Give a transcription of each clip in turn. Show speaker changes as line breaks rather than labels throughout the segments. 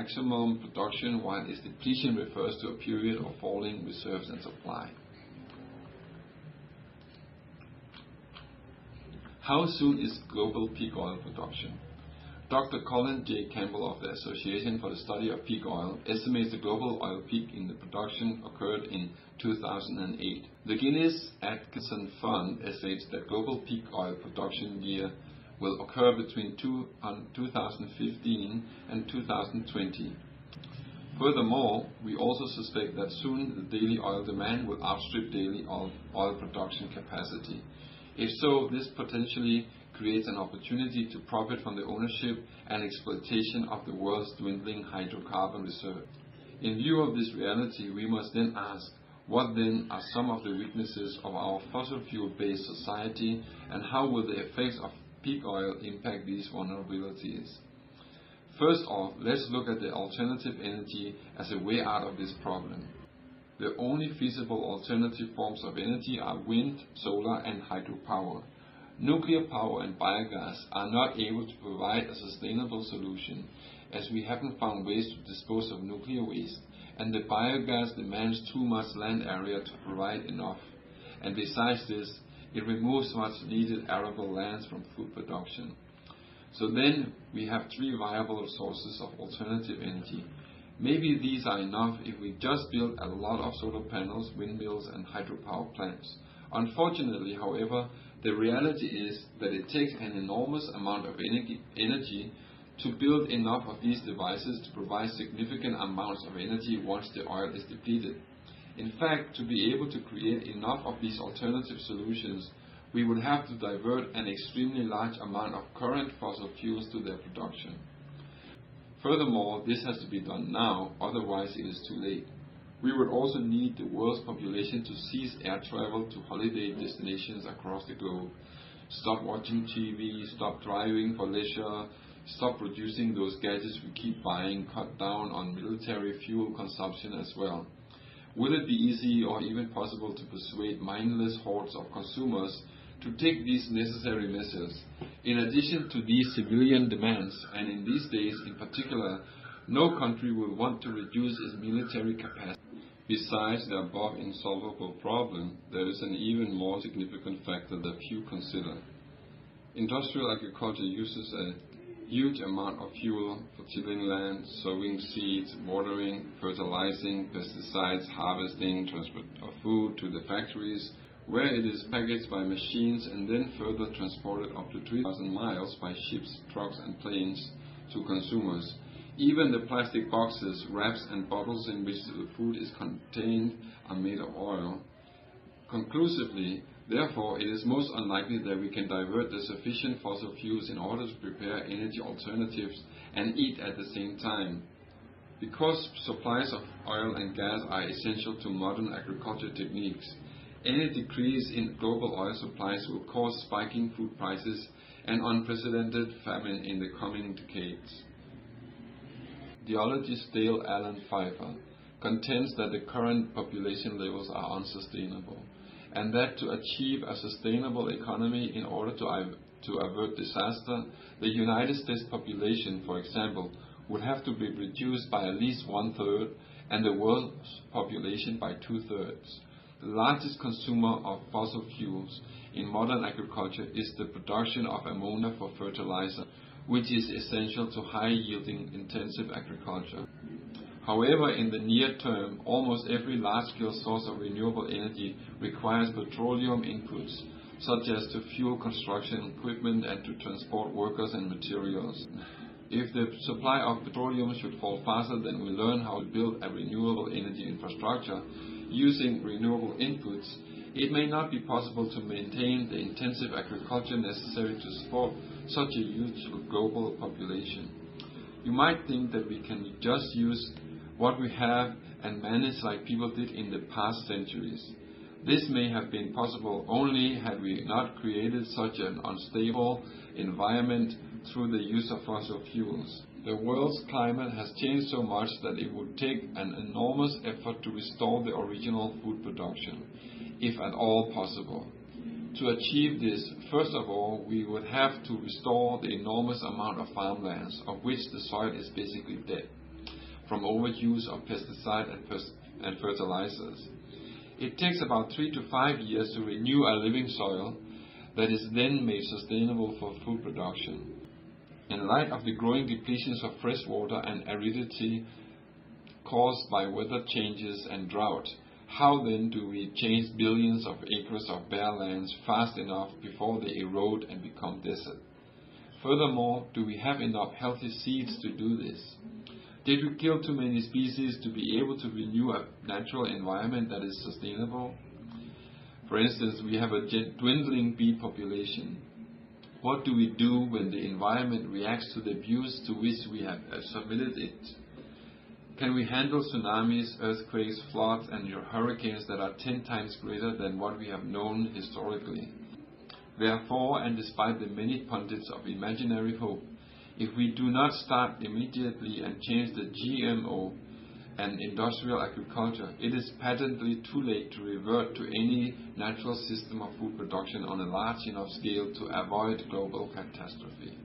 maximum production, while its depletion refers to a period of falling reserves and supply. How soon is global peak oil production? Dr. Colin J. Campbell of the Association for the Study of Peak Oil estimates the global oil peak in the production occurred in 2008. The Guinness-Atkinson Fund estimates that global peak oil production year will occur between 2015 and 2020. Furthermore, we also suspect that soon the daily oil demand will outstrip daily oil production capacity. If so, this potentially creates an opportunity to profit from the ownership and exploitation of the world's dwindling hydrocarbon reserve. In view of this reality, we must then ask, what then are some of the weaknesses of our fossil fuel-based society, and how will the effects of peak oil impact these vulnerabilities? First off, let's look at the alternative energy as a way out of this problem. The only feasible alternative forms of energy are wind, solar, and hydropower. Nuclear power and biogas are not able to provide a sustainable solution, as we haven't found ways to dispose of nuclear waste, and the biogas demands too much land area to provide enough. And besides this, it removes much needed arable lands from food production. So then we have three viable sources of alternative energy. Maybe these are enough if we just build a lot of solar panels, windmills, and hydropower plants. Unfortunately, however, the reality is that it takes an enormous amount of energy to build enough of these devices to provide significant amounts of energy once the oil is depleted. In fact, to be able to create enough of these alternative solutions, we would have to divert an extremely large amount of current fossil fuels to their production. Furthermore, this has to be done now, otherwise it is too late. We would also need the world's population to cease air travel to holiday destinations across the globe, stop watching TV, stop driving for leisure, stop producing those gadgets we keep buying, cut down on military fuel consumption as well. Will it be easy or even possible to persuade mindless hordes of consumers to take these necessary measures? In addition to these civilian demands, and in these days in particular, no country will want to reduce its military capacity. Besides the above insolvable problem, there is an even more significant factor that few consider. Industrial agriculture uses a huge amount of fuel for tilling land, sowing seeds, watering, fertilizing, pesticides, harvesting, transport of food to the factories, where it is packaged by machines and then further transported up to 3,000 miles by ships, trucks, and planes to consumers. Even the plastic boxes, wraps, and bottles in which the food is contained are made of oil. Conclusively, therefore, it is most unlikely that we can divert the sufficient fossil fuels in order to prepare energy alternatives and eat at the same time. Because supplies of oil and gas are essential to modern agriculture techniques, any decrease in global oil supplies will cause spiking food prices and unprecedented famine in the coming decades. Geologist Dale Allen Pfeiffer contends that the current population levels are unsustainable, and that to achieve a sustainable economy in order to avert disaster, the United States population, for example, would have to be reduced by at least 1/3 and the world's population by 2/3. The largest consumer of fossil fuels in modern agriculture is the production of ammonia for fertilizer, which is essential to high-yielding intensive agriculture. However, in the near term, almost every large-scale source of renewable energy requires petroleum inputs, such as to fuel construction equipment and to transport workers and materials. If the supply of petroleum should fall faster than we learn how to build a renewable energy infrastructure using renewable inputs, it may not be possible to maintain the intensive agriculture necessary to support such a huge global population. You might think that we can just use what we have and manage like people did in the past centuries. This may have been possible only had we not created such an unstable environment through the use of fossil fuels. The world's climate has changed so much that it would take an enormous effort to restore the original food production, if at all possible. To achieve this, first of all, we would have to restore the enormous amount of farmlands of which the soil is basically dead. from overuse of pesticide and fertilizers. It takes about 3 to 5 years to renew a living soil that is then made sustainable for food production. In light of the growing depletions of fresh water and aridity caused by weather changes and drought, how then do we change billions of acres of bare lands fast enough before they erode and become desert? Furthermore, do we have enough healthy seeds to do this? Did we kill too many species to be able to renew a natural environment that is sustainable? For instance, we have a dwindling bee population. What do we do when the environment reacts to the abuse to which we have submitted it? Can we handle tsunamis, earthquakes, floods, and hurricanes that are 10 times greater than what we have known historically? Therefore, and despite the many pundits of imaginary hope, if we do not start immediately and change the GMO and industrial agriculture, it is patently too late to revert to any natural system of food production on a large enough scale to avoid global catastrophe.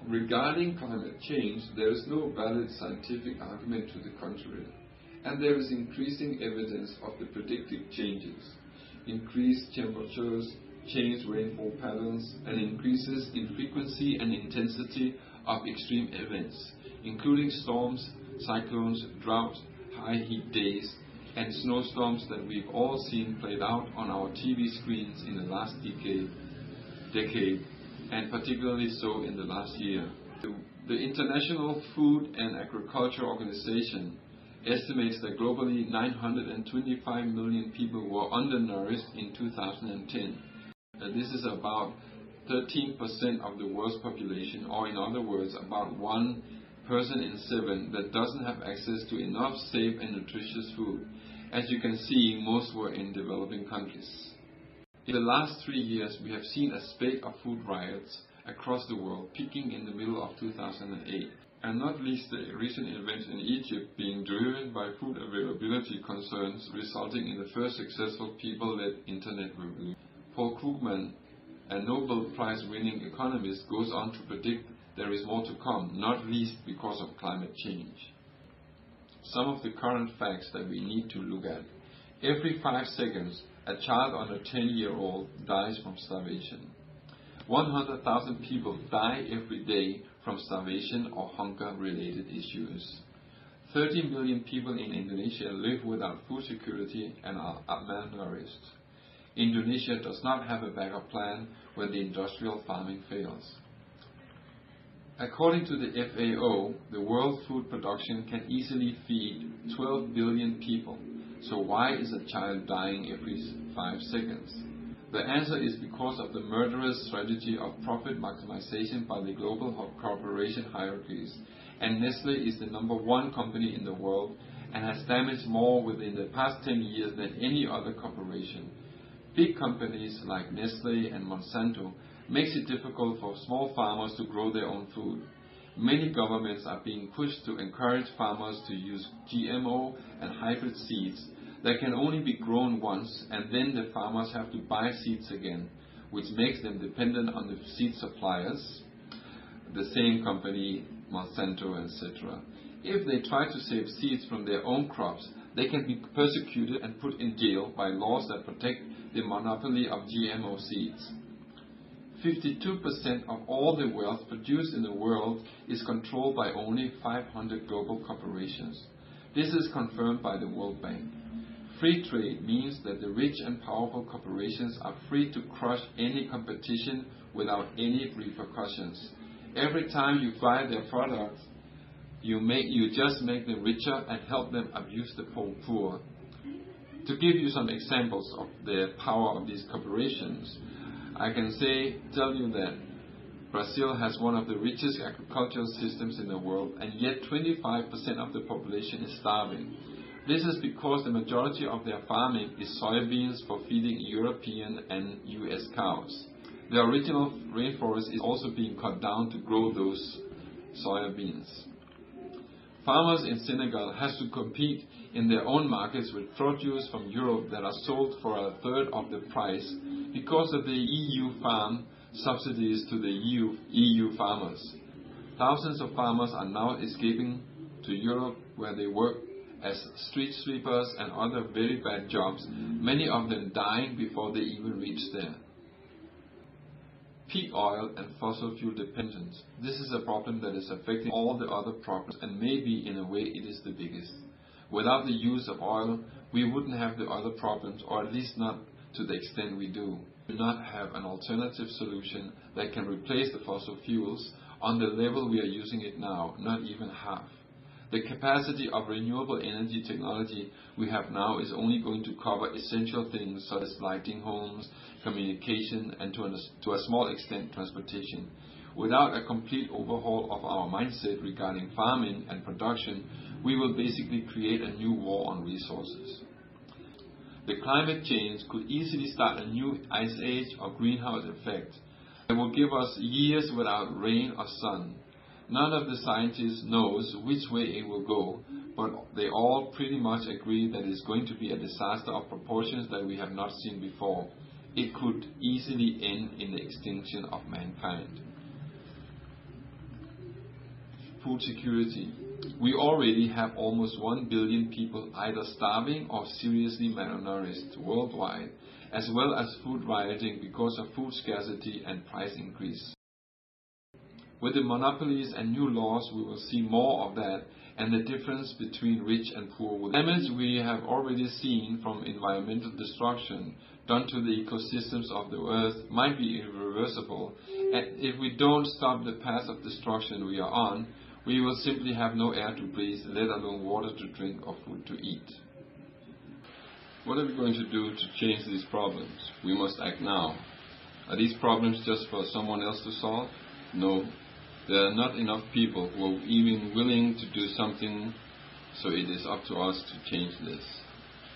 Regarding climate change, there is no valid scientific argument to the contrary, and there is increasing evidence of the predicted changes: increased temperatures, changed rainfall patterns, and increases in frequency and intensity of extreme events, including storms, cyclones, drought, high heat days, and snowstorms that we've all seen played out on our TV screens in the last decade, and particularly so in the last year. The International Food and Agriculture Organization estimates that globally 925 million people were undernourished in 2010. This is about 13% of the world's population, or in other words, about 1 person in 7 that doesn't have access to enough safe and nutritious food. As you can see, most were in developing countries. In the last 3 years, we have seen a spate of food riots across the world, peaking in the middle of 2008, and not least the recent events in Egypt being driven by food availability concerns, resulting in the first successful people-led internet revolution. Paul Krugman, a Nobel Prize-winning economist, goes on to predict there is more to come, not least because of climate change. Some of the current facts that we need to look at. Every 5 seconds, a child under 10-year-old dies from starvation. 100,000 people die every day from starvation or hunger-related issues. 30 million people in Indonesia live without food security and are malnourished. Indonesia does not have a backup plan when the industrial farming fails. According to the FAO, the world food production can easily feed 12 billion people. So why is a child dying every 5 seconds? The answer is because of the murderous strategy of profit maximization by the global corporation hierarchies. And Nestle is the #1 company in the world and has damaged more within the past 10 years than any other corporation. Big companies like Nestle and Monsanto makes it difficult for small farmers to grow their own food. Many governments are being pushed to encourage farmers to use GMO and hybrid seeds that can only be grown once, and then the farmers have to buy seeds again, which makes them dependent on the seed suppliers, the same company, Monsanto, etc. If they try to save seeds from their own crops, they can be persecuted and put in jail by laws that protect the monopoly of GMO seeds. 52% of all the wealth produced in the world is controlled by only 500 global corporations. This is confirmed by the World Bank. Free trade means that the rich and powerful corporations are free to crush any competition without any repercussions. Every time you buy their products, you just make them richer and help them abuse the poor. To give you some examples of the power of these corporations, I can tell you that Brazil has one of the richest agricultural systems in the world, and yet 25% of the population is starving. This is because the majority of their farming is soybeans for feeding European and US cows. The original rainforest is also being cut down to grow those soybeans. Farmers in Senegal have to compete in their own markets with produce from Europe that are sold for a third of the price because of the EU farm subsidies to the EU farmers. Thousands of farmers are now escaping to Europe, where they work as street sweepers and other very bad jobs, many of them dying before they even reach there. Peak oil and fossil fuel dependence. This is a problem that is affecting all the other problems, and maybe in a way it is the biggest. Without the use of oil, we wouldn't have the other problems, or at least not to the extent we do. We do not have an alternative solution that can replace the fossil fuels on the level we are using it now, not even half. The capacity of renewable energy technology we have now is only going to cover essential things such as lighting homes, communication, and to a small extent transportation. Without a complete overhaul of our mindset regarding farming and production, we will basically create a new war on resources. The climate change could easily start a new ice age or greenhouse effect. It will give us years without rain or sun. None of the scientists knows which way it will go, but they all pretty much agree that it's going to be a disaster of proportions that we have not seen before. It could easily end in the extinction of mankind. Food security. We already have almost 1 billion people either starving or seriously malnourished worldwide, as well as food rioting because of food scarcity and price increase. With the monopolies and new laws, we will see more of that, and the difference between rich and poor. The damage we have already seen from environmental destruction done to the ecosystems of the earth might be irreversible, and if we don't stop the path of destruction we are on, we will simply have no air to breathe, let alone water to drink or food to eat. What are we going to do to change these problems? We must act now. Are these problems just for someone else to solve? No. There are not enough people who are even willing to do something, so it is up to us to change this.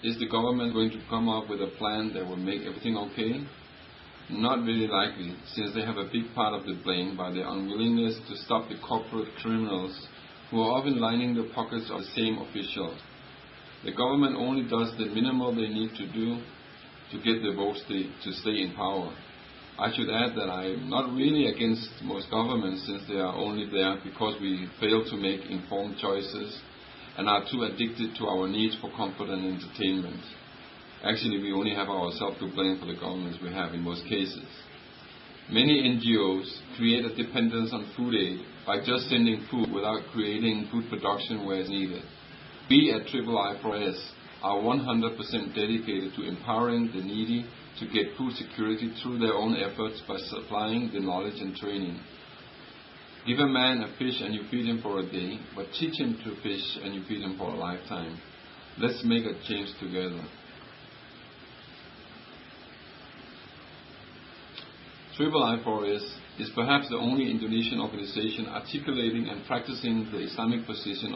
Is the government going to come up with a plan that will make everything okay? Not very likely, since they have a big part of the blame by their unwillingness to stop the corporate criminals who are often lining the pockets of the same officials. The government only does the minimal they need to do to get the votes to stay in power. I should add that I am not really against most governments, since they are only there because we fail to make informed choices and are too addicted to our needs for comfort and entertainment. Actually, we only have ourselves to blame for the governments we have in most cases. Many NGOs create a dependence on food aid by just sending food without creating food production where it's needed. We at III4S are 100% dedicated to empowering the needy to get food security through their own efforts by supplying the knowledge and training. Give a man a fish and you feed him for a day, but teach him to fish and you feed him for a lifetime. Let's make a change together. III4S is perhaps the only Indonesian organization articulating and practicing the Islamic position